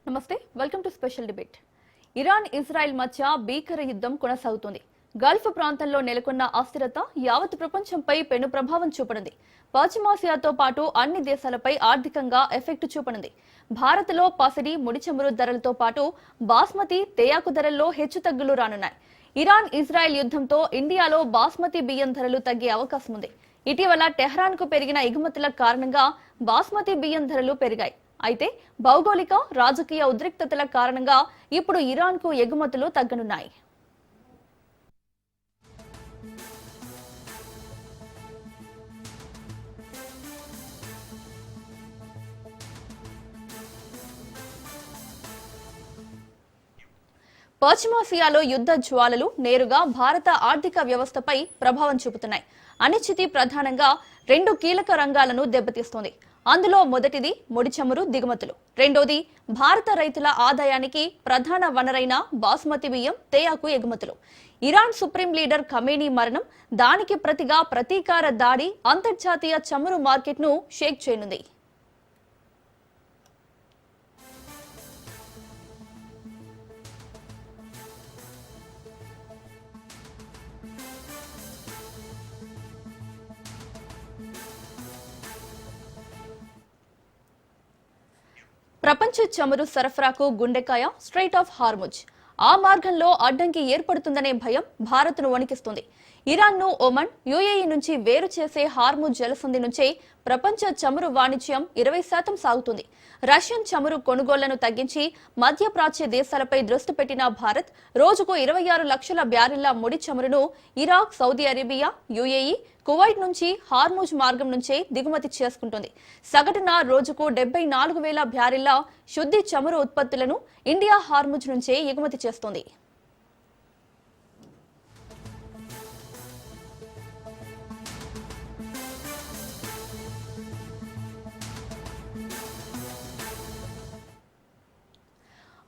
నమస్తే welcome to special debate. Iran Israel మధ్య భీకర యుద్ధం కొనసాగుతుంది. గల్ఫ్ ప్రాంతంలో నెలకొన్న అస్థిరత యావత్ ప్రపంచంపై పెను ప్రభావం చూపనుంది. పశ్చిమాసియాతో పాటు అన్ని దేశాలపై ఆర్థికంగా ఎఫెక్ట్ చూపనుంది. భారత్లో పసిడి ముడి చమురు ధరలతో పాటు బాస్మతి తేయాకు ధరల్లో హెచ్చుతగ్గులు రానున్నాయి. ఇరాన్ ఇజ్రాయెల్ యుద్ధంతో ఇండియాలో బాస్మతి బియ్యం ధరలు తగ్గే అవకాశం ఉంది. ఇటీవల టెహ్రాన్కు పెరిగిన ఎగుమతుల కారణంగా బాస్మతి బియ్యం ధరలు పెరిగాయి. అయితే భౌగోళిక రాజకీయ ఉద్రిక్తతల కారణంగా ఇప్పుడు ఇరాన్కు ఎగుమతులు తగ్గనున్నాయి. పశ్చిమాసియాలో యుద్ధ జ్వాలలు నేరుగా భారత ఆర్థిక వ్యవస్థపై ప్రభావం చూపుతున్నాయి. అనిశ్చితి ప్రధానంగా రెండు కీలక రంగాలను దెబ్బతీస్తోంది. అందులో మొదటిది ముడి చమురు దిగుమతులు, రెండోది భారత రైతుల ఆదాయానికి ప్రధాన వనరైన బాస్మతి బియ్యం తేయాకు ఎగుమతులు. ఇరాన్ సుప్రీం లీడర్ ఖమేనీ మరణం, దానికి ప్రతిగా ప్రతీకార దాడి అంతర్జాతీయ చమురు మార్కెట్ను షేక్ చేయనుంది. ప్రపంచ చమురు సరఫరాకు గుండెకాయ స్ట్రైట్ ఆఫ్ హార్ముజ్. ఆ మార్గంలో అడ్డంకి ఏర్పడుతుందనే భయం భారత్ను వణికిస్తుంది. ఇరాన్ను ఒమన్, యుఏఈ నుంచి వేరు చేసే హార్ముజ్ జలసంధి నుంచే ప్రపంచ చమురు వాణిజ్యం 20% సాగుతుంది. రష్యన్ చమురు కొనుగోళ్లను తగ్గించి మధ్యప్రాచ్య దేశాలపై దృష్టి పెట్టిన భారత్ రోజుకు 26 లక్షల బ్యారెళ్ల ముడి చమురును Iraq, Saudi Arabia, UAE, Kuwait నుంచి హార్ముజ్ మార్గం నుంచే దిగుమతి చేసుకుంటుంది. సగటున రోజుకు 74,000 బ్యారెళ్ల శుద్ధి చమురు ఉత్పత్తులను ఇండియా హార్ముజ్ నుంచే ఎగుమతి చేస్తోంది.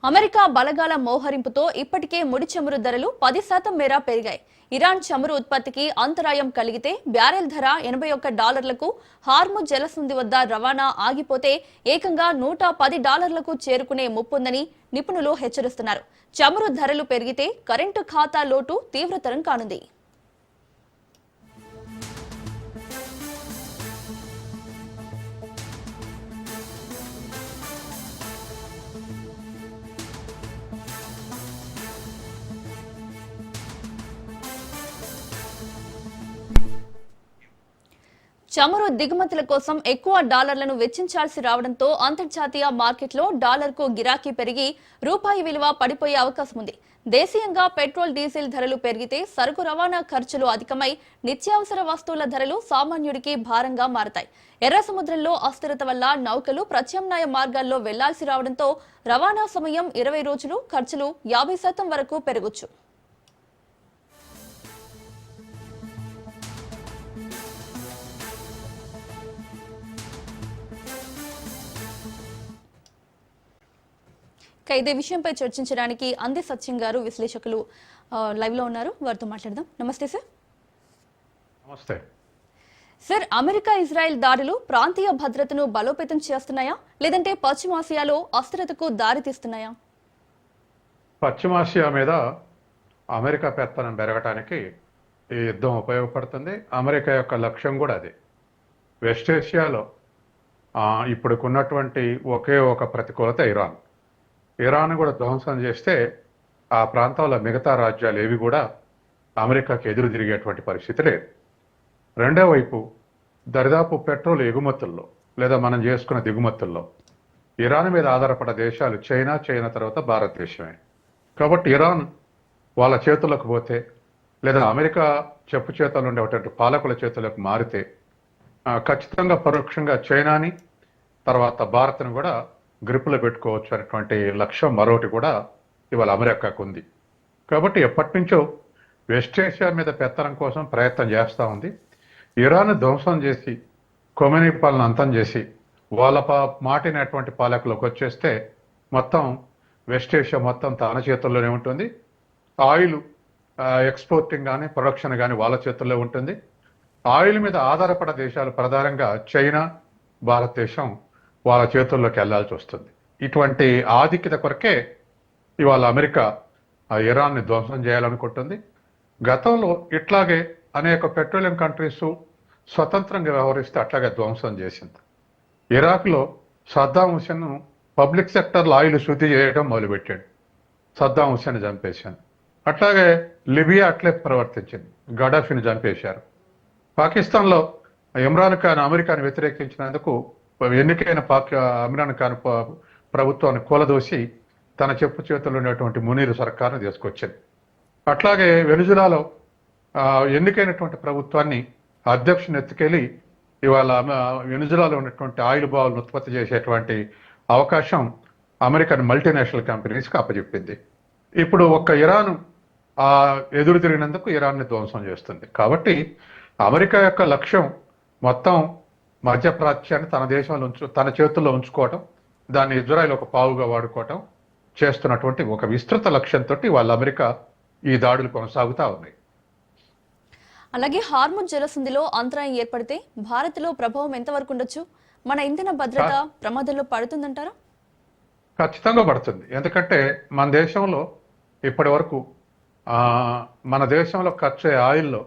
అమెరికా బలగాల మోహరింపుతో ఇప్పటికే ముడి చమురు ధరలు 10% మేర పెరిగాయి. ఇరాన్ చమురు ఉత్పత్తికి అంతరాయం కలిగితే బ్యారెల్ ధర $81, హార్ముజ్ జలసంధి వద్ద రవాణా ఆగిపోతే ఏకంగా $110 చేరుకునే ముప్పుందని నిపుణులు హెచ్చరిస్తున్నారు. చమురు ధరలు పెరిగితే కరెంటు ఖాతా లోటు తీవ్రతరం కానుంది. చమురు దిగుమతుల కోసం ఎక్కువ డాలర్లను వెచ్చించాల్సి రావడంతో అంతర్జాతీయ మార్కెట్లో డాలర్కు గిరాకీ పెరిగి రూపాయి విలువ పడిపోయే అవకాశం ఉంది. దేశీయంగా పెట్రోల్, డీజిల్ ధరలు పెరిగితే సరుకు రవాణా ఖర్చులు అధికమై నిత్యావసర వస్తువుల ధరలు సామాన్యుడికి భారంగా మారతాయి. ఎర్ర సముద్రంలో అస్థిరత వల్ల నౌకలు ప్రత్యామ్నాయ మార్గాల్లో వెళ్లాల్సి రావడంతో రవాణా సమయం 20 రోజులు, ఖర్చులు 50% వరకు పెరగొచ్చు. ఇదే విషయంపై చర్చించడానికి అంది సత్యం గారు, విశ్లేషకులు లైవ్ లో ఉన్నారు. వారితో మాట్లాడదాం. నమస్తే సార్. నమస్తే సార్, అమెరికా ఇజ్రాయెల్ దాడులు ప్రాంతీయ భద్రతను బలోపేతం చేస్తున్నాయా, లేదంటే పశ్చిమాసియాలో అస్థిరతకు దారి తీస్తున్నాయా? పశ్చిమాసియా మీద అమెరికా పెత్తనం పెరగటానికి ఈ యుద్ధం ఉపయోగపడుతుంది. అమెరికా యొక్క లక్ష్యం కూడా అదే. వెస్ట్ ఏషియాలో ఇప్పుడుకున్నటువంటి ఒకే ఒక ప్రతికూలత ఇరాన్. ఇరాన్ కూడా ధ్వంసం చేస్తే ఆ ప్రాంతంలో మిగతా రాజ్యాలు ఏవి కూడా అమెరికాకి ఎదురు తిరిగేటువంటి పరిస్థితి లేదు. రెండో వైపు దరిదాపు పెట్రోల్ ఎగుమతుల్లో లేదా మనం చేసుకున్న దిగుమతుల్లో ఇరాన్ మీద ఆధారపడ్డ దేశాలు చైనా తర్వాత భారతదేశమే. కాబట్టి ఇరాన్ వాళ్ళ చేతులకు పోతే లేదా అమెరికా చెప్పు చేతుల్లో ఉండేటువంటి పాలకుల చేతులకు మారితే ఖచ్చితంగా పరోక్షంగా చైనాని తర్వాత భారత్ను కూడా గ్రిప్పులో పెట్టుకోవచ్చు అనేటువంటి లక్ష్యం మరొకటి కూడా ఇవాళ అమెరికాకు ఉంది. కాబట్టి ఎప్పటి నుంచో వెస్ట్ ఏషియా మీద పెత్తనం కోసం ప్రయత్నం చేస్తూ ఉంది. ఇరాన్ ధ్వంసం చేసి ఖొమైనీ పాలన అంతం చేసి వాళ్ళ మాటినటువంటి పాలకులకు వచ్చేస్తే మొత్తం వెస్ట్ ఏషియా మొత్తం తన చేతుల్లోనే ఉంటుంది. ఆయిల్ ఎక్స్పోర్టింగ్ కానీ ప్రొడక్షన్ కానీ వాళ్ళ చేతుల్లో ఉంటుంది. ఆయిల్ మీద ఆధారపడ దేశాలు ప్రధానంగా చైనా, భారతదేశం వాళ్ళ చేతుల్లోకి వెళ్లాల్సి వస్తుంది. ఇటువంటి ఆధిక్యత కొరకే ఇవాళ అమెరికా ఆ ఇరాన్ని ధ్వంసం చేయాలనుకుంటుంది. గతంలో ఇట్లాగే అనేక పెట్రోలియం కంట్రీస్ స్వతంత్రంగా వ్యవహరిస్తే అట్లాగే ధ్వంసం చేసింది. ఇరాక్లో సద్దాం హుసేన్ పబ్లిక్ సెక్టర్లో ఆయిల్ శుద్ధి చేయడం మొదలుపెట్టాడు, సద్దాం హుసేన్ చంపేశాను. అట్లాగే లిబియా అట్లే ప్రవర్తించింది, గడాఫీని చంపేశారు. పాకిస్తాన్లో ఇమ్రాన్ ఖాన్ అమెరికాను వ్యతిరేకించినందుకు ఎన్నికైన ఇమ్రాన్ ఖాన్ ప్రభుత్వాన్ని కూలదోసి తన చెప్పు చేతుల్లో ఉన్నటువంటి మునీర్ సర్కార్ను తీసుకొచ్చింది. అట్లాగే వెనుజులాలో ఎన్నికైనటువంటి ప్రభుత్వాన్ని అధ్యక్షుని ఎత్తుకెళ్ళి ఇవాళ వెనుజులాలో ఉన్నటువంటి ఆయిల్ బావులను ఉత్పత్తి చేసేటువంటి అవకాశం అమెరికన్ మల్టీనేషనల్ కంపెనీస్కి అప్పచెప్పింది. ఇప్పుడు ఒక్క ఇరాన్ ఎదురు తిరిగినందుకు ఇరాన్ని ధ్వంసం చేస్తుంది. కాబట్టి అమెరికా యొక్క లక్ష్యం మొత్తం మధ్యప్రాచ్యాన్ని తన దేశంలో తన చేతుల్లో ఉంచుకోవటం, దాన్ని ఇజ్రాయెల్ ఒక పావుగా వాడుకోవటం చేస్తున్నటువంటి ఒక విస్తృత లక్ష్యంతో వాళ్ళ అమెరికా ఈ దాడులు కొనసాగుతూ ఉన్నాయి. అలాగే హార్ముజ్ జలసంధిలో అంతరాయం ఏర్పడితే భారత్లో ప్రభావం ఎంతవరకు ఉండొచ్చు? మన ఇంధన భద్రత ప్రమాదంలో పడుతుందంటారా? ఖచ్చితంగా పడుతుంది. ఎందుకంటే మన దేశంలో ఇప్పటి వరకు మన దేశంలో ఖర్చు ఆయిల్లో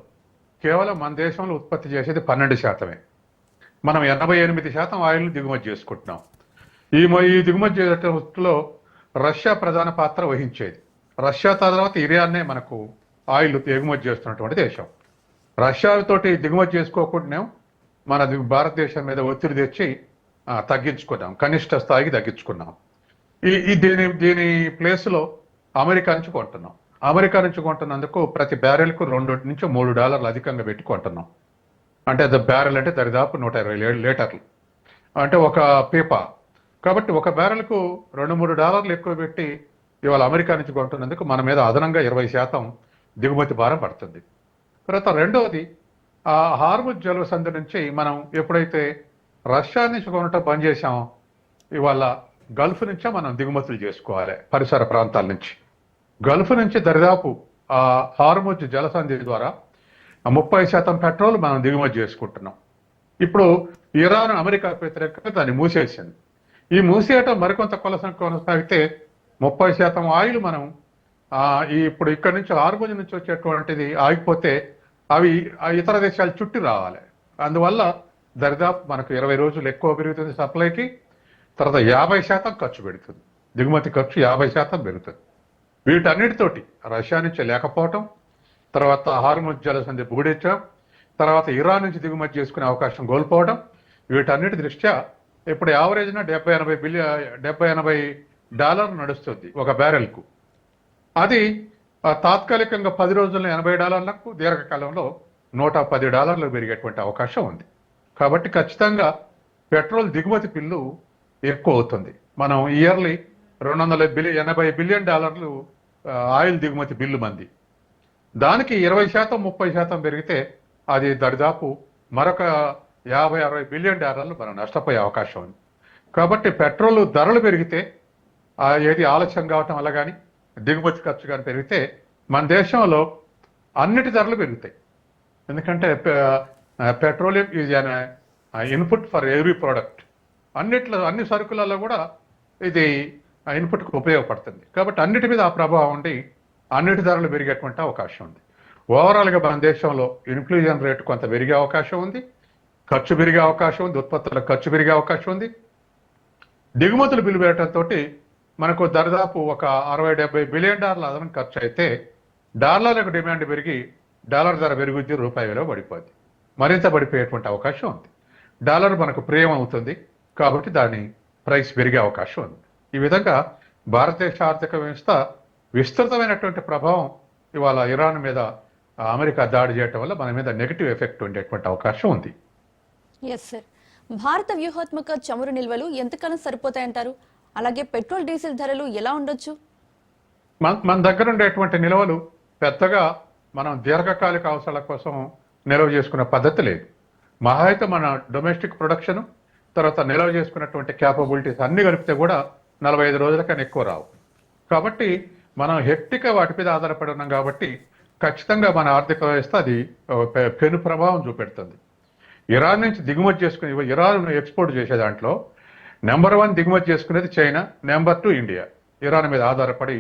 కేవలం మన దేశంలో ఉత్పత్తి చేసేది 12%. మనం 88% ఆయిల్ దిగుమతి చేసుకుంటున్నాం. ఈ దిగుమతి చేసేటలో రష్యా ప్రధాన పాత్ర వహించేది. రష్యా తర్వాత ఇరాన్నే మనకు ఆయిల్ ఎగుమతి చేస్తున్నటువంటి దేశం. రష్యాతోటి దిగుమతి చేసుకోకుండానే మన భారతదేశం మీద ఒత్తిడి తెచ్చి తగ్గించుకున్నాం, కనిష్ట స్థాయికి తగ్గించుకున్నాం. దీని ప్లేస్లో అమెరికా నుంచి కొంటున్నాం. అమెరికా నుంచి కొంటున్నందుకు ప్రతి బ్యారెల్కు $2 నుంచి $3 అధికంగా పెట్టి కొంటున్నాం. అంటే బ్యారెల్ అంటే దరిదాపు 120 లీటర్లు, అంటే ఒక పీపా. కాబట్టి ఒక బ్యారెల్కు $2-3 ఎక్కువ పెట్టి ఇవాళ అమెరికా నుంచి కొంటున్నందుకు మన మీద అదనంగా 20% దిగుమతి భారం పడుతుంది. తర్వాత రెండవది, ఆ హార్ముజ్ జలసంధి నుంచి మనం ఎప్పుడైతే రష్యా నుంచి కొనటం బంద్ చేసామో ఇవాళ గల్ఫ్ నుంచే మనం దిగుమతులు చేసుకోవాలి. పరిసర ప్రాంతాల నుంచి గల్ఫ్ నుంచి దరిదాపు ఆ హార్ముజ్ జలసంధి ద్వారా 30% పెట్రోల్ మనం దిగుమతి చేసుకుంటున్నాం. ఇప్పుడు ఇరాన్ అమెరికా వ్యతిరేకంగా దాన్ని మూసేసింది. ఈ మూసేయటం మరికొంత కొనసాగితే 30% ఆయిల్ మనం ఇప్పుడు ఇక్కడ నుంచి హార్ముజ్ నుంచి వచ్చేటువంటిది ఆగిపోతే అవి ఇతర దేశాలు చుట్టి రావాలి. అందువల్ల దరిదాపు మనకు 20 రోజులు ఎక్కువ పెరుగుతుంది సప్లైకి. తర్వాత 50% ఖర్చు పెడుతుంది, దిగుమతి ఖర్చు 50% పెరుగుతుంది. వీటన్నిటితోటి రష్యా నుంచి లేకపోవటం, తర్వాత హార్ముజ్ జలసంధి బూడించడం, తర్వాత ఇరాన్ నుంచి దిగుమతి చేసుకునే అవకాశం కోల్పోవడం, వీటన్నిటి దృష్ట్యా ఇప్పుడు యావరేజ్న $70-80 నడుస్తుంది ఒక బ్యారెల్కు. అది తాత్కాలికంగా 10 రోజుల్లో $80లకు, దీర్ఘకాలంలో $110 పెరిగేటువంటి అవకాశం ఉంది. కాబట్టి ఖచ్చితంగా పెట్రోల్ దిగుమతి బిల్లు ఎక్కువ అవుతుంది. మనం ఇయర్లీ $280 బిలియన్ ఆయిల్ దిగుమతి బిల్లు మంది. దానికి 20%-30% పెరిగితే అది దరిదాపు మరొక $50-60 బిలియన్ మనం నష్టపోయే అవకాశం ఉంది. కాబట్టి పెట్రోల్ ధరలు పెరిగితే ఏది ఆలస్యం కావటం వల్ల కానీ దిగుమతి ఖర్చు కానీ పెరిగితే మన దేశంలో అన్నిటి ధరలు పెరుగుతాయి. ఎందుకంటే petroleum is an input for every product. అన్ని సరుకులలో కూడా ఇది ఇన్పుట్కి ఉపయోగపడుతుంది. కాబట్టి అన్నిటి మీద ఆ ప్రభావం ఉండి అన్నిటి ధరలు పెరిగేటువంటి అవకాశం ఉంది. ఓవరాల్గా మన దేశంలో ఇన్ఫ్లేషన్ రేటు కొంత పెరిగే అవకాశం ఉంది, ఖర్చు పెరిగే అవకాశం ఉంది, ఉత్పత్తులకు ఖర్చు పెరిగే అవకాశం ఉంది. దిగుమతులు బిల్లు పెరగడంతో మనకు దరిదాపు ఒక $60-70 బిలియన్ అదనం ఖర్చు అయితే డాలర్లకు డిమాండ్ పెరిగి డాలర్ ధర పెరుగుద్ది, రూపాయి విలువ పడిపోద్ది, మరింత పడిపోయేటువంటి అవకాశం ఉంది. డాలర్ మనకు ప్రియం అవుతుంది కాబట్టి దాని ప్రైస్ పెరిగే అవకాశం ఉంది. ఈ విధంగా భారతదేశ ఆర్థిక వ్యవస్థ విస్తృతమైనటువంటి ప్రభావం ఇవాళ ఇరాన్ మీద అమెరికా దాడి చేయటం వల్ల మన మీద నెగిటివ్ ఎఫెక్ట్ ఉండేటువంటి అవకాశం ఉంది. Yes sir. భారత వ్యూహాత్మక చమురు నిల్వలు ఎంతకాలం సరిపోతాయంటారు? అలాగే పెట్రోల్ డీజిల్ ధరలు ఎలా ఉండొచ్చు? మన దగ్గర ఉండేటువంటి నిల్వలు పెద్దగా మనం దీర్ఘకాలిక అవసరాల కోసం నిల్వ చేసుకునే పద్ధతి లేదు. మహా అయితే మన డొమెస్టిక్ ప్రొడక్షన్, తర్వాత నిల్వ చేసుకున్నటువంటి క్యాపబిలిటీస్ అన్ని కలిపితే కూడా 45 రోజుల కన్నా ఎక్కువ రావు. కాబట్టి మనం హెక్టిక్గా వాటి మీద ఆధారపడి ఉన్నాం. కాబట్టి ఖచ్చితంగా మన ఆర్థిక వ్యవస్థ అది పెను ప్రభావం చూపెడుతుంది. ఇరాన్ నుంచి దిగుమతి చేసుకుని ఇరాన్ ఎక్స్పోర్ట్ చేసే దాంట్లో నెంబర్ 1 దిగుమతి చేసుకునేది చైనా, నెంబర్ 2 ఇండియా. ఇరాన్ మీద ఆధారపడి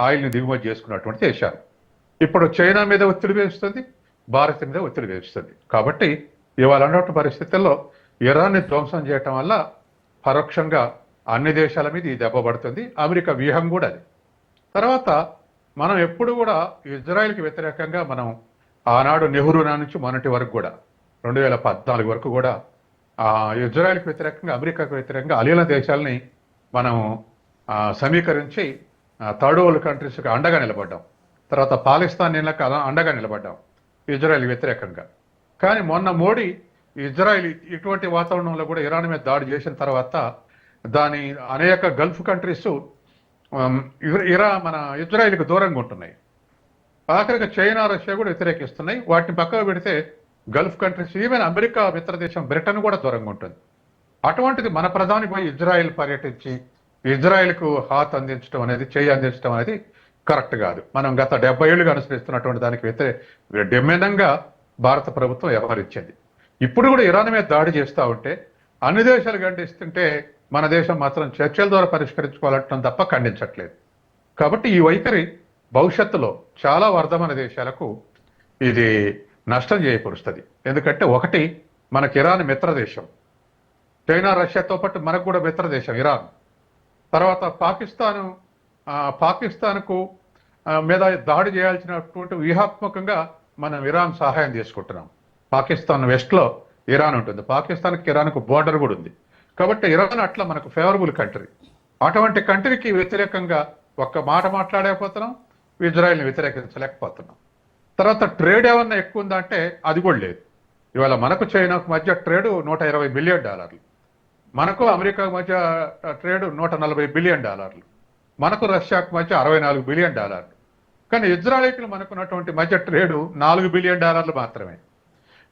ఆయిల్ని దిగుమతి చేసుకున్నటువంటి దేశాలు. ఇప్పుడు చైనా మీద ఒత్తిడి వేస్తుంది, భారత్ మీద ఒత్తిడి వేస్తుంది. కాబట్టి ఇవాళ ఉన్నటువంటి పరిస్థితుల్లో ఇరాన్ని ధ్వంసం చేయటం వల్ల పరోక్షంగా అన్ని దేశాల మీద ఈ దెబ్బ పడుతుంది. అమెరికా వ్యూహం కూడా అది. తర్వాత మనం ఎప్పుడు కూడా ఇజ్రాయెల్కి వ్యతిరేకంగా మనం ఆనాడు నెహ్రూ నుంచి మొన్నటి వరకు కూడా 2014 వరకు కూడా ఇజ్రాయెల్కి వ్యతిరేకంగా, అమెరికాకు వ్యతిరేకంగా అలీల దేశాలని మనం సమీకరించి థర్డ్ వరల్డ్ కంట్రీస్కి అండగా నిలబడ్డాం. తర్వాత పాకిస్తానీలకు అండగా నిలబడ్డాం ఇజ్రాయెల్ వ్యతిరేకంగా. కానీ మొన్న మోడీ ఇజ్రాయెల్ ఇటువంటి వాతావరణంలో కూడా ఇరాన్ మీద దాడి చేసిన తర్వాత దాని అనేక గల్ఫ్ కంట్రీస్ మన ఇజ్రాయెల్కి దూరంగా ఉంటున్నాయి. ఆఖరిగా చైనా, రష్యా కూడా వ్యతిరేకిస్తున్నాయి. వాటిని పక్కకు పెడితే గల్ఫ్ కంట్రీస్, ఈవెన్ అమెరికా మిత్ర దేశం బ్రిటన్ కూడా దూరంగా ఉంటుంది. అటువంటిది మన ప్రధాని పోయి ఇజ్రాయెల్ పర్యటించి ఇజ్రాయెల్కు హాత్ అందించడం అనేది, చేయి అందించడం అనేది కరెక్ట్ కాదు. మనం గత 70 ఏళ్ళుగా అనుసరిస్తున్నటువంటి దానికి భిన్నంగా భారత ప్రభుత్వం వ్యవహరించింది. ఇప్పుడు కూడా ఇరాన్ మీద దాడి చేస్తూ ఉంటే అన్ని దేశాలు ఖండిస్తుంటే మన దేశం మాత్రం చర్చల ద్వారా పరిష్కరించుకోవాలంటాం తప్ప ఖండించట్లేదు. కాబట్టి ఈ వైఖరి భవిష్యత్తులో చాలా వర్ధమాన దేశాలకు ఇది నష్టం చేకూరుస్తుంది. ఎందుకంటే ఒకటి, మనకి ఇరాన్ మిత్ర దేశం, చైనా, రష్యాతో పాటు మనకు కూడా మిత్ర దేశం ఇరాన్. తర్వాత పాకిస్తాన్కు మీద దాడి చేయాల్సినటువంటి వ్యూహాత్మకంగా మనం ఇరాన్ సహాయం తీసుకుంటున్నాం. పాకిస్తాన్ వెస్ట్లో ఇరాన్ ఉంటుంది, పాకిస్తాన్కి ఇరాన్కు బోర్డర్ కూడా ఉంది. కాబట్టి ఇరాన్ అట్లా మనకు ఫేవరబుల్ కంట్రీ. అటువంటి కంట్రీకి వ్యతిరేకంగా ఒక్క మాట మాట్లాడలేకపోతున్నాం, ఇజ్రాయెల్ని వ్యతిరేకించలేకపోతున్నాం. తర్వాత ట్రేడ్ ఏమన్నా ఎక్కువ ఉందా అంటే అది కూడా లేదు. ఇవాళ మనకు చైనాకు మధ్య ట్రేడు $120 బిలియన్, మనకు అమెరికా మధ్య ట్రేడ్ $140 బిలియన్, మనకు రష్యాకు మధ్య $64 బిలియన్. కానీ ఇజ్రాయెల్కి మనకున్నటువంటి మధ్య ట్రేడు $4 బిలియన్ మాత్రమే.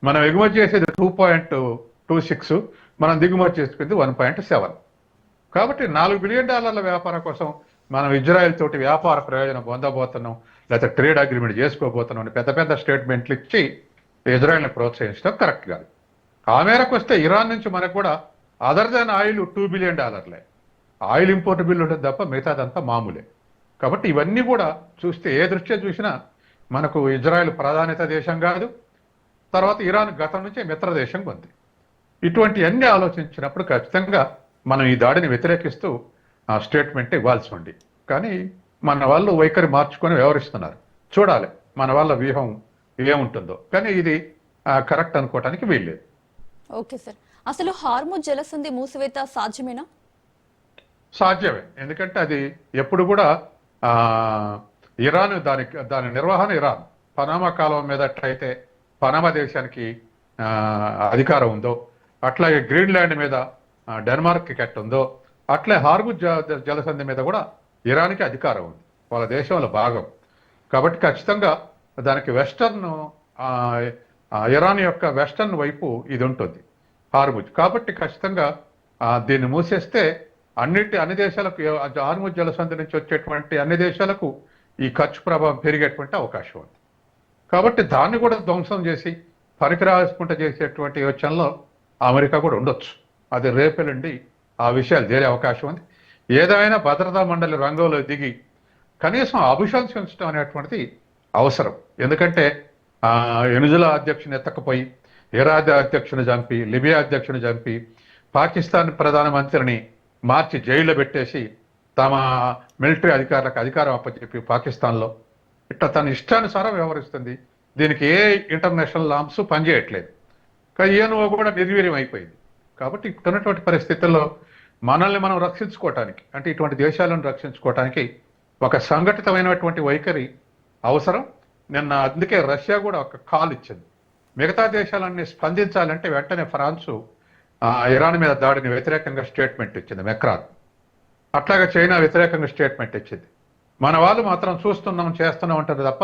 మనం ఎగుమతి చేసేది 2.26, మనం దిగుమతి చేసుకుంది 1.7. కాబట్టి $4 బిలియన్ వ్యాపారం కోసం మనం ఇజ్రాయెల్ తోటి వ్యాపార ప్రయోజనం పొందబోతున్నాం, లేకపోతే ట్రేడ్ అగ్రిమెంట్ చేసుకోబోతున్నాం అని పెద్ద పెద్ద స్టేట్మెంట్లు ఇచ్చి ఇజ్రాయెల్ని ప్రోత్సహించడం కరెక్ట్ కాదు. ఆ మేరకు వస్తే ఇరాన్ నుంచి మనకు కూడా other than oil $2 billion, oil import bill ఉంటుంది తప్ప మిగతాదంతా మామూలే. కాబట్టి ఇవన్నీ కూడా చూస్తే ఏ దృష్ట్యా చూసినా మనకు ఇజ్రాయెల్ ప్రాధాన్యత దేశం కాదు. తర్వాత ఇరాన్ గతం నుంచే మిత్ర దేశంగా ఉంది. ఇటువంటి అన్ని ఆలోచించినప్పుడు ఖచ్చితంగా మనం ఈ దాడిని వ్యతిరేకిస్తూ స్టేట్మెంట్ ఇవ్వాల్సి ఉంది. కానీ మన వాళ్ళు వైఖరి మార్చుకొని వ్యవహరిస్తున్నారు. చూడాలి మన వాళ్ళ వ్యూహం ఏముంటుందో. కానీ ఇది కరెక్ట్ అనుకోవటానికి వీల్లేదు. ఓకే సార్, అసలు హార్ముజ్ జలసంధి మూసివేత సాధ్యమేనా? సాధ్యమే. ఎందుకంటే అది ఎప్పుడు కూడా ఇరాన్ దాని నిర్వహణ ఇరాన్. పనామా కాలువ మీద ఎట్లయితే పనామా దేశానికి అధికారం ఉందో, అట్లాగే గ్రీన్లాండ్ మీద డెన్మార్క్కి ఎట్ట ఉందో, అట్లే హార్ముజ్ జలసంధి మీద కూడా ఇరాన్కి అధికారం ఉంది, వాళ్ళ దేశంలో భాగం. కాబట్టి ఖచ్చితంగా దానికి వెస్టర్న్, ఇరాన్ యొక్క వెస్టర్న్ వైపు ఇది ఉంటుంది హార్ముజ్. కాబట్టి ఖచ్చితంగా దీన్ని మూసేస్తే అన్ని దేశాలకు, హార్ముజ్ జలసంధి నుంచి వచ్చేటువంటి అన్ని దేశాలకు ఈ ఖర్చు ప్రభావం పెరిగేటువంటి అవకాశం ఉంది. కాబట్టి దాన్ని కూడా ధ్వంసం చేసి పనికిరాసుకుంటూ చేసేటువంటి యోచనలో అమెరికా కూడా ఉండొచ్చు. అది రేపెల్లుండి ఆ విషయాలు తేలే అవకాశం ఉంది. ఏదైనా భద్రతా మండలి రంగంలో దిగి కనీసం అభిశంసించడం అనేటువంటిది అవసరం. ఎందుకంటే వెనుజులా అధ్యక్షుని ఎత్తకపోయి, ఇరాక్ అధ్యక్షుని చంపి, లిబియా అధ్యక్షుని చంపి, పాకిస్తాన్ ప్రధానమంత్రిని మార్చి జైల్లో పెట్టేసి తమ మిలిటరీ అధికారులకు అధికారం అప్పచెప్పి పాకిస్తాన్లో ఇట్లా తన ఇష్టానుసారం వ్యవహరిస్తుంది. దీనికి ఏ ఇంటర్నేషనల్ లామ్స్ పనిచేయట్లేదు. కానీ ఈయన కూడా నిర్వీర్యం అయిపోయింది. కాబట్టి ఇప్పుడున్నటువంటి పరిస్థితుల్లో మనల్ని మనం రక్షించుకోవటానికి, అంటే ఇటువంటి దేశాలను రక్షించుకోవటానికి ఒక సంఘటితమైనటువంటి వైఖరి అవసరం. నిన్న అందుకే రష్యా కూడా ఒక కాల్ ఇచ్చింది. మిగతా దేశాలన్నీ స్పందించాలంటే వెంటనే ఫ్రాన్సు ఇరాన్ మీద దాడిని వ్యతిరేకంగా స్టేట్మెంట్ ఇచ్చింది, మెక్రాన్. అట్లాగే చైనా వ్యతిరేకంగా స్టేట్మెంట్ ఇచ్చింది. మన వాళ్ళు మాత్రం చూస్తున్నాం, చేస్తున్నాం అంటారు తప్ప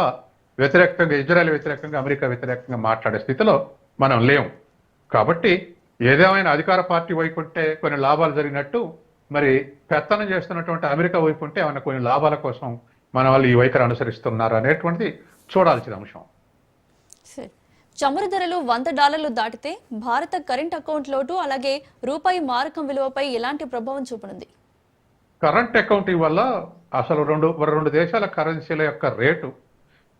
వ్యతిరేకంగా, ఇజ్రాయెల్ వ్యతిరేకంగా, అమెరికా వ్యతిరేకంగా మాట్లాడే స్థితిలో మనం లేము. కాబట్టి ఏదేమైనా అధికార పార్టీ వైపు ఉంటే కొన్ని లాభాలు జరిగినట్టు, మరి పెత్తనం చేస్తున్నటువంటి అమెరికా వైపు ఉంటే ఏమైనా కొన్ని లాభాల కోసం మన వాళ్ళు ఈ వైఖరి అనుసరిస్తున్నారు అనేటువంటిది చూడాల్సిన అంశం. చమురు ధరలు $100 దాటితే భారత కరెంట్ అకౌంట్ లోటు అలాగే రూపాయి మారకం విలువపై ఎలాంటి ప్రభావం చూపనుంది? కరెంట్ అకౌంటింగ్ వల్ల అసలు రెండు దేశాల కరెన్సీల యొక్క రేటు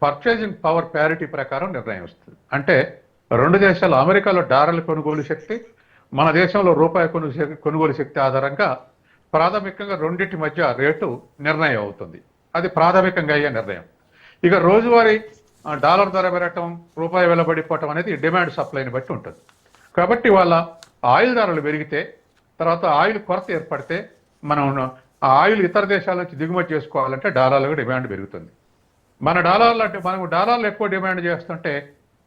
పర్చేజింగ్ పవర్ ప్యారిటీ ప్రకారం నిర్ణయం వస్తుంది. అంటే రెండు దేశాలు అమెరికాలో డాలర్ల కొనుగోలు శక్తి, మన దేశంలో రూపాయి కొనుగోలు శక్తి ఆధారంగా ప్రాథమికంగా రెండింటి మధ్య రేటు నిర్ణయం అవుతుంది. అది ప్రాథమికంగా అయ్యే నిర్ణయం. ఇక రోజువారీ డాలర్ ధర పెరగటం, రూపాయి వెలబడిపోవటం అనేది డిమాండ్ సప్లైని బట్టి ఉంటుంది. కాబట్టి వాళ్ళ ఆయిల్ ధరలు పెరిగితే, తర్వాత ఆయిల్ కొరత ఏర్పడితే మనం ఆ ఆయిల్ ఇతర దేశాల నుంచి దిగుమతి చేసుకోవాలంటే డాలర్లకు డిమాండ్ పెరుగుతుంది. మన డాలర్లు అంటే మనకు డాలర్లు ఎక్కువ డిమాండ్ చేస్తుంటే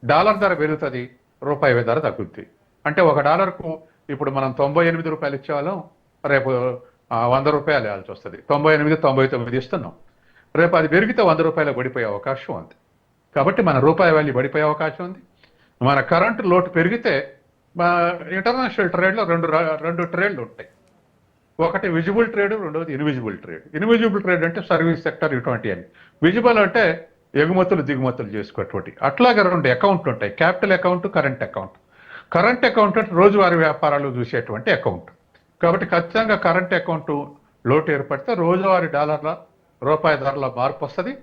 డాలర్ ధర పెరుగుతుంది, రూపాయి ధర తగ్గుద్ది. అంటే ఒక డాలర్కు ఇప్పుడు మనం 98 రూపాయలు ఇచ్చేవాళ్ళం, రేపు 100 రూపాయలు వేయాల్సి వస్తుంది. 98, 99 ఇస్తున్నాం. రేపు అది పెరిగితే 100 రూపాయలు పడిపోయే అవకాశం ఉంది. కాబట్టి మన రూపాయి వాల్యూ పడిపోయే అవకాశం ఉంది. మన కరెంటు లోటు పెరిగితే ఇంటర్నేషనల్ ట్రేడ్లో రెండు ట్రేడ్లు ఉంటాయి. ఒకటి విజిబుల్ ట్రేడ్, రెండవది ఇన్విజిబుల్ ట్రేడ్. ఇన్విజిబుల్ ట్రేడ్ అంటే సర్వీస్ సెక్టర్ ఇటువంటి అని, విజిబుల్ అంటే ఎగుమతులు దిగుమతులు చేసుకోవటువంటి. అట్లాగే రెండు అకౌంట్లు ఉంటాయి, capital account, current account. Current account అంటే రోజువారీ వ్యాపారాలు చూసేటువంటి అకౌంట్. కాబట్టి ఖచ్చితంగా కరెంట్ అకౌంట్ లోటు ఏర్పడితే రోజువారీ రూపాయి ధరల మార్పు వస్తుంది.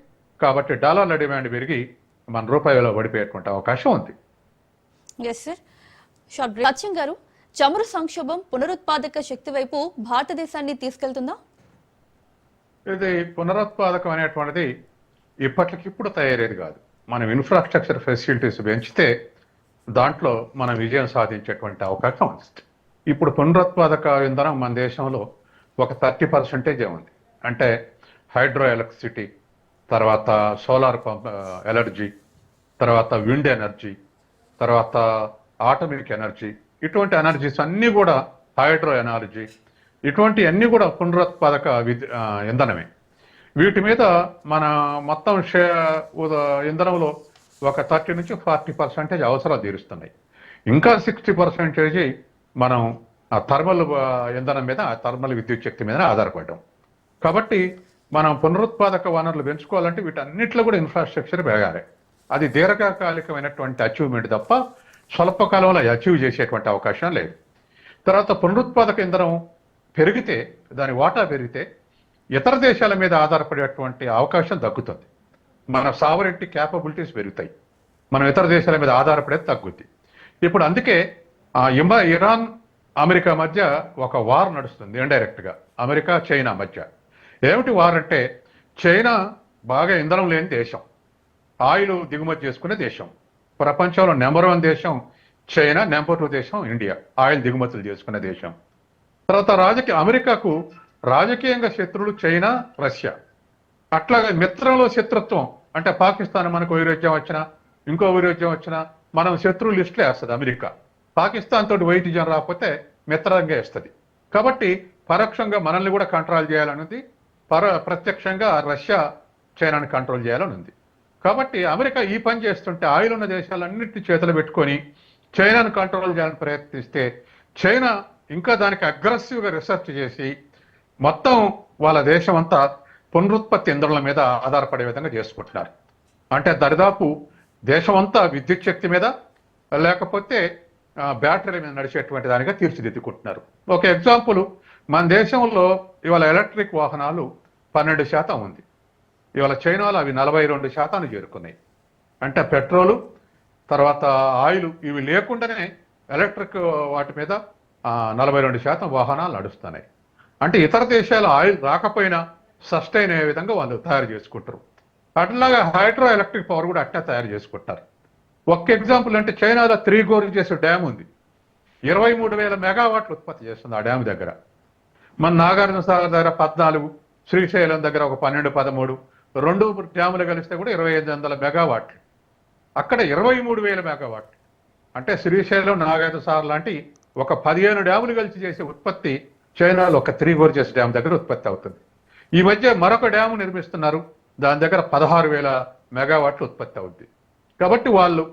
కాబట్టి డాలర్ల డిమాండ్ పెరిగి మన రూపాయి విలువ పడిపోయేటువంటి అవకాశం ఉంది. సత్యం గారు, చమురు సంక్షోభం పునరుత్పాదక శక్తి వైపు భారతదేశాన్ని తీసుకెళ్తుందా? ఇది పునరుత్పాదకం అనేటువంటిది ఇప్పటికిప్పుడు తయారేది కాదు. మనం ఇన్ఫ్రాస్ట్రక్చర్ ఫెసిలిటీస్ పెంచితే దాంట్లో మనం విజయం సాధించేటువంటి అవకాశం ఉంది. ఇప్పుడు పునరుత్పాదక ఇంధనం మన దేశంలో ఒక 30% ఉంది. అంటే హైడ్రో ఎలక్ట్రిసిటీ, తర్వాత సోలార్ ఎనర్జీ, తర్వాత విండ్ ఎనర్జీ, తర్వాత ఆటమిక్ ఎనర్జీ, ఇటువంటి ఎనర్జీస్ అన్నీ కూడా, హైడ్రో ఎనర్జీ, ఇటువంటి అన్నీ కూడా పునరుత్పాదక ఇంధనమే. వీటి మీద మన మొత్తం ఇంధనంలో ఒక 30 నుంచి 40% అవసరాలు తీరుస్తున్నాయి. ఇంకా 60% మనం ఆ థర్మల్ ఇంధనం మీద, థర్మల్ విద్యుత్ శక్తి మీద ఆధారపడ్డాం. కాబట్టి మనం పునరుత్పాదక వనరులు పెంచుకోవాలంటే వీటన్నిటిలో కూడా ఇన్ఫ్రాస్ట్రక్చర్ పెరగాలి. అది దీర్ఘకాలికమైనటువంటి అచీవ్మెంట్ తప్ప స్వల్పకాలంలో అచీవ్ చేసేటువంటి అవకాశం లేదు. తర్వాత పునరుత్పాదక ఇంధనం పెరిగితే, దాని వాటా పెరిగితే ఇతర దేశాల మీద ఆధారపడేటువంటి అవకాశం తగ్గుతుంది. మన సావరెంటీ క్యాపబిలిటీస్ పెరుగుతాయి, మనం ఇతర దేశాల మీద ఆధారపడేది తగ్గుద్ది. ఇప్పుడు అందుకే ఇరాన్ అమెరికా మధ్య ఒక వార్ నడుస్తుంది ఇండైరెక్ట్గా, అమెరికా చైనా మధ్య. ఏమిటి వార్ అంటే, చైనా బాగా ఇంధనం లేని దేశం, ఆయిల్ దిగుమతి చేసుకునే దేశం. ప్రపంచంలో నెంబర్ 1 దేశం చైనా, నెంబర్ 2 దేశం ఇండియా, ఆయిల్ దిగుమతులు చేసుకునే దేశం. తర్వాత అమెరికాకు రాజకీయంగా శత్రువులు చైనా, రష్యా. అట్లాగే మిత్రంలో శత్రుత్వం అంటే పాకిస్తాన్ మనకు వైరుధ్యం వచ్చినా, ఇంకో వైరుధ్యం వచ్చినా మనం శత్రువు లిస్టులో వేస్తుంది అమెరికా. పాకిస్తాన్ తోటి వైరుధ్యం రాకపోతే మిత్రంగా వేస్తుంది. కాబట్టి పరోక్షంగా మనల్ని కూడా కంట్రోల్ చేయాలన్నది, ప్రత్యక్షంగా రష్యా చైనాని కంట్రోల్ చేయాలని ఉంది. కాబట్టి అమెరికా ఈ పని చేస్తుంటే ఆయిల్ ఉన్న దేశాలన్నింటినీ చేతులు పెట్టుకొని చైనాను కంట్రోల్ చేయాలని ప్రయత్నిస్తే, చైనా ఇంకా దానికి అగ్రెసివ్గా రీసెర్చ్ చేసి మొత్తం వాళ్ళ దేశం అంతా పునరుత్పత్తి ఇంధనాల మీద ఆధారపడే విధంగా చేసుకుంటున్నారు. అంటే దరిదాపు దేశం అంతా విద్యుత్ శక్తి మీద, లేకపోతే బ్యాటరీ మీద నడిచేటువంటి దానిగా తీర్చిదిద్దుకుంటున్నారు. ఒక ఎగ్జాంపుల్, మన దేశంలో ఇవాళ ఎలక్ట్రిక్ వాహనాలు 12% ఉంది. ఇవాళ చైనాలో అవి 42% చేరుకున్నాయి. అంటే పెట్రోలు, తర్వాత ఆయిల్, ఇవి లేకుండానే ఎలక్ట్రిక్ వాటి మీద 42% వాహనాలు నడుస్తున్నాయి. అంటే ఇతర దేశాల ఆయిల్ రాకపోయినా సస్టైన్ అయ్యే విధంగా వాళ్ళు తయారు చేసుకుంటారు. అట్లాగా హైడ్రో ఎలక్ట్రిక్ పవర్ కూడా అట్లా తయారు చేసుకుంటారు. ఒక్క ఎగ్జాంపుల్ అంటే చైనాలో 3 గోర్జెస్ డ్యామ్ ఉంది, 23,000 మెగావాట్లు ఉత్పత్తి చేస్తుంది ఆ డ్యామ్ దగ్గర. మన నాగార్జున సాగర్ దగ్గర 14, శ్రీశైలం దగ్గర ఒక 12, 13, 2 డ్యాములు కలిస్తే కూడా 2,500 మెగావాట్లు. అక్కడ 23,000 మెగావాట్లు. అంటే శ్రీశైలం, నాగార్జున సాగర్ లాంటి ఒక 15 డ్యాములు కలిసి చేసే ఉత్పత్తి చైనాలో ఒక 3 గోర్జెస్ డ్యామ్ దగ్గర ఉత్పత్తి అవుతుంది. ఈ మధ్య మరొక డ్యాము నిర్మిస్తున్నారు, దాని దగ్గర 16,000 మెగావాట్లు ఉత్పత్తి అవుద్ది. కాబట్టి వాళ్ళు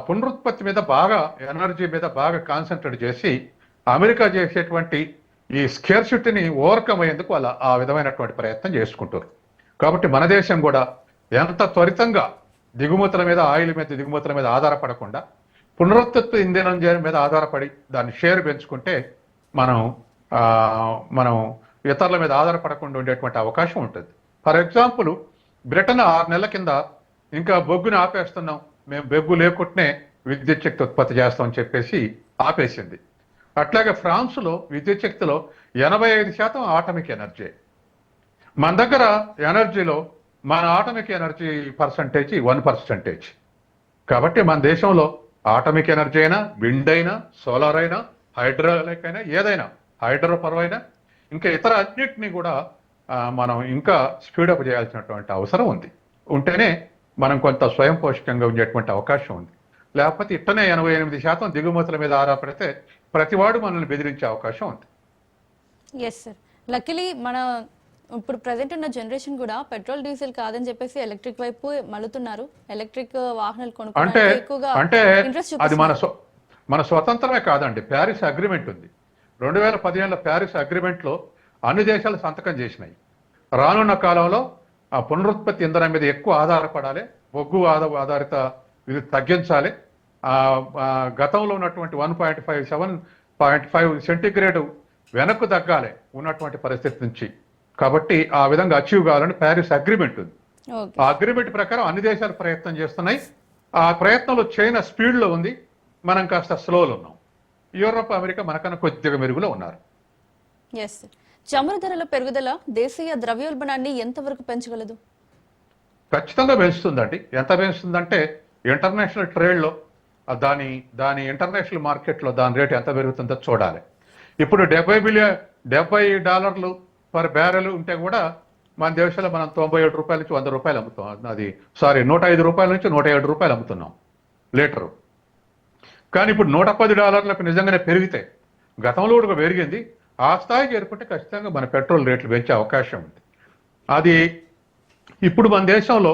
పునరుత్పత్తి మీద బాగా, ఎనర్జీ మీద బాగా కాన్సన్ట్రేట్ చేసి అమెరికా చేసేటువంటి ఈ స్కేర్సిటీని ఓవర్కమ్ అయ్యేందుకు వాళ్ళు ఆ విధమైనటువంటి ప్రయత్నం చేసుకుంటారు. కాబట్టి మన దేశం కూడా ఎంత త్వరితంగా దిగుమతుల మీద ఆయిల్ మీద దిగుమతుల మీద ఆధారపడకుండా పునరుత్పత్తి ఇంధనం మీద ఆధారపడి దాన్ని షేర్ పెంచుకుంటే మనం ఆ, మనం ఇతరుల మీద ఆధారపడకుండా ఉండేటువంటి అవకాశం ఉంటుంది. ఫర్ ఎగ్జాంపుల్ బ్రిటన్ 6 నెలల కింద ఇంకా బొగ్గుని ఆపేస్తున్నాం, మేము బొగ్గు లేకుండానే విద్యుత్ శక్తి ఉత్పత్తి చేస్తామని చెప్పేసి ఆపేసింది. అట్లాగే ఫ్రాన్స్లో విద్యుత్ శక్తిలో 85% ఆటమిక్ ఎనర్జీ. మన దగ్గర ఎనర్జీలో మన ఆటమిక్ ఎనర్జీ పర్సంటేజ్ 1%. కాబట్టి మన దేశంలో ఆటమిక్ ఎనర్జీ అయినా, విండ్ అయినా, సోలార్ అయినా, హైడ్రాలిక్ అయినా, ఏదైనా హైడ్రో పవర్ అయినా, ఇంకా ఇతర అన్నిటినీ కూడా మనం ఇంకా స్పీడప్ చేయాల్సినటువంటి అవసరం ఉంది. ఉంటేనే మనం కొంత స్వయం పోషకంగా ఉండేటువంటి అవకాశం ఉంది. లేకపోతే ఇట్టనే 88% దిగుమతుల మీద ఆధారపడితే ప్రతివాడు మనల్ని బెదిరించే అవకాశం ఉంది. Yes sir. లక్కీలీ మన ఇప్పుడు ప్రజెంట్ ఉన్న జనరేషన్ కూడా పెట్రోల్ డీజిల్ కాదని చెప్పేసి ఎలక్ట్రిక్ వైపు మలుతున్నారు. ఎలక్ట్రిక్ వాహనాలు అంటే కొనుక్కోవడానికి ఎక్కువగా అంటే ఇంట్రెస్ట్ అది చూపిస్తున్నారు. మన స్వతంత్రమే కాదండి. ప్యారిస్ అగ్రిమెంట్ ఉంది. 2015 ప్యారిస్ అగ్రిమెంట్లో అన్ని దేశాలు సంతకం చేసినాయి. రానున్న కాలంలో ఆ పునరుత్పత్తి ఇంధనం మీద ఎక్కువ ఆధారపడాలి, బొగ్గు ఆధారిత ఇది తగ్గించాలి. గతంలో ఉన్నటువంటి 1.5 సెంటీగ్రేడ్ వెనక్కు తగ్గాలి ఉన్నటువంటి పరిస్థితి నుంచి. కాబట్టి ఆ విధంగా అచీవ్ కావాలని ప్యారిస్ అగ్రిమెంట్ ఉంది. ఓకే. ఆ అగ్రిమెంట్ ప్రకారం అన్ని దేశాలు ప్రయత్నం చేస్తున్నాయి. ఆ ప్రయత్నంలో చైనా స్పీడ్లో ఉంది, మనం కాస్త స్లోలో ఉన్నాం. యూరోప్, అమెరికా మనకన్నా కొద్దిగా మెరుగులో ఉన్నారు. Yes sir. చమురు ధరల పెరుగుదల దేశీయ ద్రవ్యోల్బణాన్ని ఎంతవరకు పెంచగలదు? ఖచ్చితంగా పెంచుతుందండి. ఎంత పెంచుతుందంటే ఇంటర్నేషనల్ ట్రేడ్లో దాని ఇంటర్నేషనల్ మార్కెట్లో దాని రేటు ఎంత పెరుగుతుందో చూడాలి. ఇప్పుడు $70 పర్ బ్యారెల్ ఉంటే కూడా మన దేశంలో మనం $97 నుంచి $100 అమ్ముతాం. అది $105 నుంచి $107 అమ్ముతున్నాం లీటరు. కానీ ఇప్పుడు $110 నిజంగానే పెరిగితే, గతంలో కూడా పెరిగింది, ఆ స్థాయి చేరుకుంటే ఖచ్చితంగా మన పెట్రోల్ రేట్లు పెంచే అవకాశం ఉంది. అది ఇప్పుడు మన దేశంలో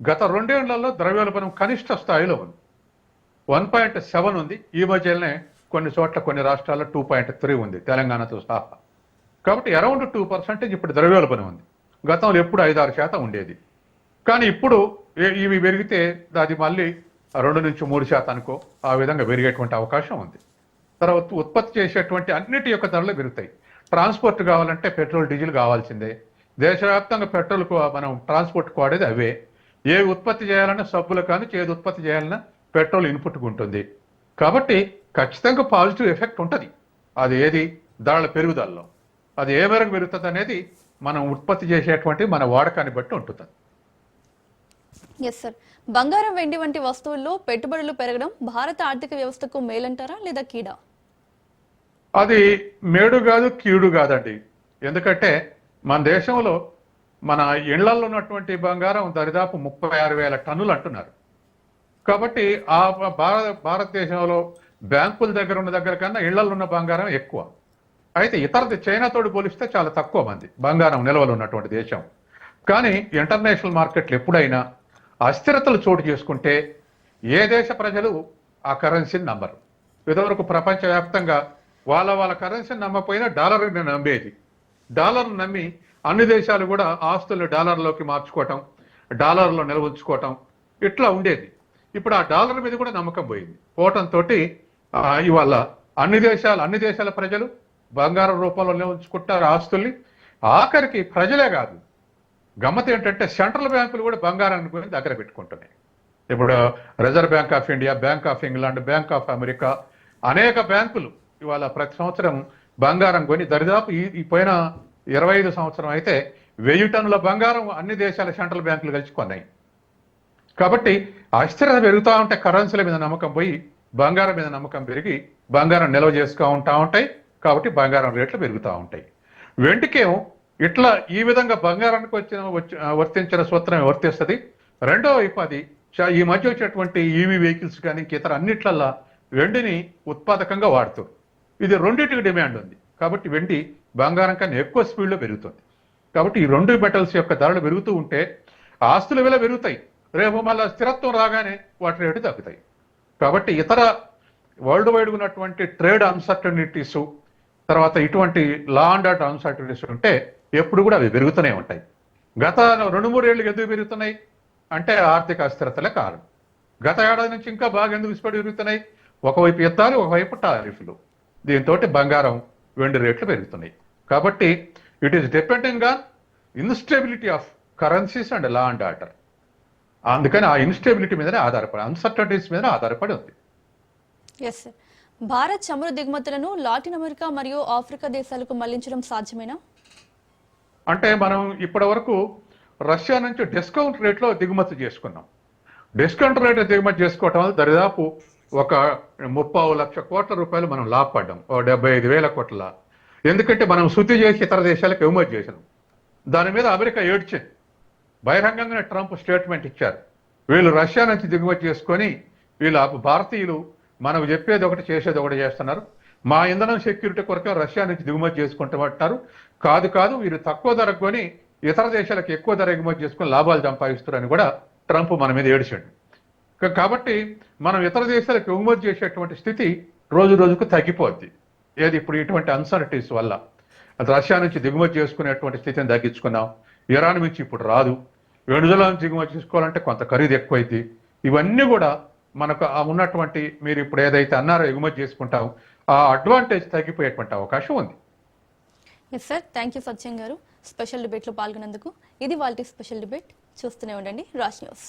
గత 2 ఏళ్లలో ద్రవ్యోల్బణం కనిష్ట స్థాయిలో ఉంది. 1.7 ఉంది. ఈ మధ్యలోనే కొన్ని చోట్ల కొన్ని రాష్ట్రాల్లో 2.3 ఉంది, తెలంగాణతో సహా. కాబట్టి అరౌండ్ 2% ఇప్పుడు ద్రవ్యోల్బణం ఉంది. గతంలో ఎప్పుడు 5-6% ఉండేది. కానీ ఇప్పుడు ఇవి పెరిగితే అది మళ్ళీ 2 నుంచి 3% ఆ విధంగా పెరిగేటువంటి అవకాశం ఉంది. తర్వాత ఉత్పత్తి చేసేటువంటి అన్నిటి యొక్క ధరలు పెరుగుతాయి. ట్రాన్స్పోర్ట్ కావాలంటే పెట్రోల్, డీజిల్ కావాల్సిందే. దేశవ్యాప్తంగా పెట్రోల్కు మనం ట్రాన్స్పోర్ట్కి వాడేది అవే. ఏ ఉత్పత్తి చేయాలన్నా సబ్బులు కానీ ఏది ఉత్పత్తి చేయాలన్నా పెట్రోల్ ఇన్పుట్గా ఉంటుంది. కాబట్టి ఖచ్చితంగా పాజిటివ్ ఎఫెక్ట్ ఉంటుంది. అది ఏది ధరల పెరుగుదలలో, అది ఏ మేరకు పెరుగుతుంది అనేది మనం ఉత్పత్తి చేసేటువంటి మన వాడకాన్ని బట్టి ఉంటుంది. Yes sir. బంగారం, వెండి వంటి వస్తువుల్లో పెట్టుబడులు పెరగడం భారత ఆర్థిక వ్యవస్థకు మేలంటారా లేదా కీడా? అది మేడు కాదు, కీడు కాదండి. ఎందుకంటే మన దేశంలో మన ఇళ్లలో ఉన్నటువంటి బంగారం దరిదాపు 36,000 టన్నులు అంటున్నారు. కాబట్టి ఆ భారతదేశంలో బ్యాంకుల దగ్గర ఉన్న దగ్గర కన్నా ఇళ్లలో ఉన్న బంగారం ఎక్కువ. అయితే ఇతరది చైనాతోటి పోలిస్తే చాలా తక్కువ మంది బంగారం నిల్వలు ఉన్నటువంటి దేశం. కానీ ఇంటర్నేషనల్ మార్కెట్లు ఎప్పుడైనా అస్థిరతలు చోటు చేసుకుంటే ఏ దేశ ప్రజలు ఆ కరెన్సీని నమ్మరు. ఇదివరకు ప్రపంచవ్యాప్తంగా వాళ్ళ కరెన్సీని నమ్మకపోయినా డాలర్ని నమ్మేది. డాలర్ను నమ్మి అన్ని దేశాలు కూడా ఆస్తులను డాలర్లోకి మార్చుకోవటం, డాలర్లో నిల్వ ఉంచుకోవటం ఇట్లా ఉండేది. ఇప్పుడు ఆ డాలర్ మీద కూడా నమ్మకం పోయింది. పోవటంతో ఇవాళ అన్ని దేశాల ప్రజలు బంగారం రూపంలో నిల్వ ఉంచుకుంటారు ఆస్తుల్ని. ఆఖరికి ప్రజలే కాదు, గమ్మత్ ఏంటంటే సెంట్రల్ బ్యాంకులు కూడా బంగారాన్ని కొని దగ్గర పెట్టుకుంటున్నాయి. ఇప్పుడు reserve bank of India, bank of England, bank of America, అనేక బ్యాంకులు ఇవాళ ప్రతి సంవత్సరం బంగారం కొని దరిదాపు ఈ పోయిన 25 సంవత్సరం అయితే 1000 టన్నుల బంగారం అన్ని దేశాల సెంట్రల్ బ్యాంకులు కలిసి కొన్నాయి. కాబట్టి అస్థిరత పెరుగుతూ ఉంటే కరెన్సీల మీద నమ్మకం పోయి బంగారం మీద నమ్మకం పెరిగి బంగారం నిల్వ చేసుకుంటూ ఉంటాయి. కాబట్టి బంగారం రేట్లు పెరుగుతూ ఉంటాయి. వెంటికేమో ఇట్లా ఈ విధంగా బంగారానికి వర్తించిన సూత్రం వర్తిస్తుంది. రెండో వైపు అది ఈ మధ్య వచ్చేటువంటి ఈవీ వెహికల్స్ కానీ ఇతర అన్నిట్లల్లా వెండిని ఉత్పాదకంగా వాడుతారు. ఇది రెండింటికి డిమాండ్ ఉంది. కాబట్టి వెండి బంగారం కన్నా ఎక్కువ స్పీడ్లో పెరుగుతుంది. కాబట్టి ఈ 2 మెటల్స్ యొక్క ధరలు పెరుగుతూ ఉంటే ఆస్తుల విలువ పెరుగుతాయి. రేపు మళ్ళీ స్థిరత్వం రాగానే వాటి రేటు తగ్గుతాయి. కాబట్టి ఇతర వరల్డ్ వైడ్ ఉన్నటువంటి ట్రేడ్ అన్సర్టనిటీస్, తర్వాత ఇటువంటి లా అండ్ ఆర్డర్ అన్సర్టనిటీస్ ఉంటే ఎప్పుడు కూడా అవి పెరుగుతూనే ఉంటాయి. గత 2-3 ఏళ్ళకి ఎందుకు పెరుగుతున్నాయి? అంటే ఆర్థిక అస్థిరతలే కారణం. గత ఏడాది నుంచి ఇంకా బాగా ఎందుకు స్పీడ్ పెరుగుతున్నాయి? ఒకవైపు యుద్ధాలు, ఒకవైపు టారిఫ్లు. దీంతో బంగారం, వెండి రేట్లు పెరుగుతున్నాయి. కాబట్టి it is depending on instability of currencies and law and order. అందుకని ఆ ఇన్స్టెబిలిటీ మీదనే ఆధారపడి, అన్సర్టనిటీస్ మీదనే ఆధారపడి ఉంది. Yes sir. భారత్ చమురు దిగుమతులను లాటిన్ అమెరికా మరియు ఆఫ్రికా దేశాలకు మళ్లించడం సాధ్యమేనా? అంటే మనం ఇప్పటి వరకు రష్యా నుంచి డిస్కౌంట్ రేట్లో దిగుమతి చేసుకున్నాం. డిస్కౌంట్ రేట్ దిగుమతి చేసుకోవటం వల్ల దరిదాపు ఒక 30,00,000 కోట్ల రూపాయలు మనం లాభపడ్డాం. 75,000 కోట్ల. ఎందుకంటే మనం శుద్ధి చేసి ఇతర దేశాలకు ఎగుమతి చేసినాం. దాని మీద అమెరికా ఏడ్చింది. బహిరంగంగానే ట్రంప్ స్టేట్మెంట్ ఇచ్చారు. వీళ్ళు రష్యా నుంచి దిగుమతి చేసుకొని వీళ్ళు భారతీయులు మనకు చెప్పేది ఒకటి చేసేది ఒకటి చేస్తున్నారు. మా ఇంధనం సెక్యూరిటీ కొరకే రష్యా నుంచి దిగుమతి చేసుకుంటామంటారు. కాదు వీరు తక్కువ ధరకు కొని ఇతర దేశాలకు ఎక్కువ ధర ఎగుమతి చేసుకుని లాభాలు సంపాదిస్తారని కూడా ట్రంప్ మన మీద ఏడిచాడు. కాబట్టి మనం ఇతర దేశాలకు ఎగుమతి చేసేటువంటి స్థితి రోజు రోజుకు తగ్గిపోద్ది. ఏది ఇప్పుడు ఇటువంటి అన్సర్టనిటీస్ వల్ల రష్యా నుంచి దిగుమతి చేసుకునేటువంటి స్థితిని తగ్గించుకున్నాం. ఇరాన్ నుంచి ఇప్పుడు రాదు. వెనుజులా నుంచి దిగుమతి చేసుకోవాలంటే కొంత ఖరీదు ఎక్కువైంది. ఇవన్నీ కూడా మనకు ఉన్నటువంటి, మీరు ఇప్పుడు ఏదైతే అన్నారో ఎగుమతి చేసుకుంటాం, ఆ అడ్వాంటేజ్ తగ్గిపోయేటువంటి అవకాశం ఉంది. ఎస్ సార్, థ్యాంక్ యూ సత్యం గారు స్పెషల్ డిబేట్లో పాల్గొన్నందుకు. ఇది వాళ్ళ స్పెషల్ డిబేట్. చూస్తూనే ఉండండి రాజ్ న్యూస్.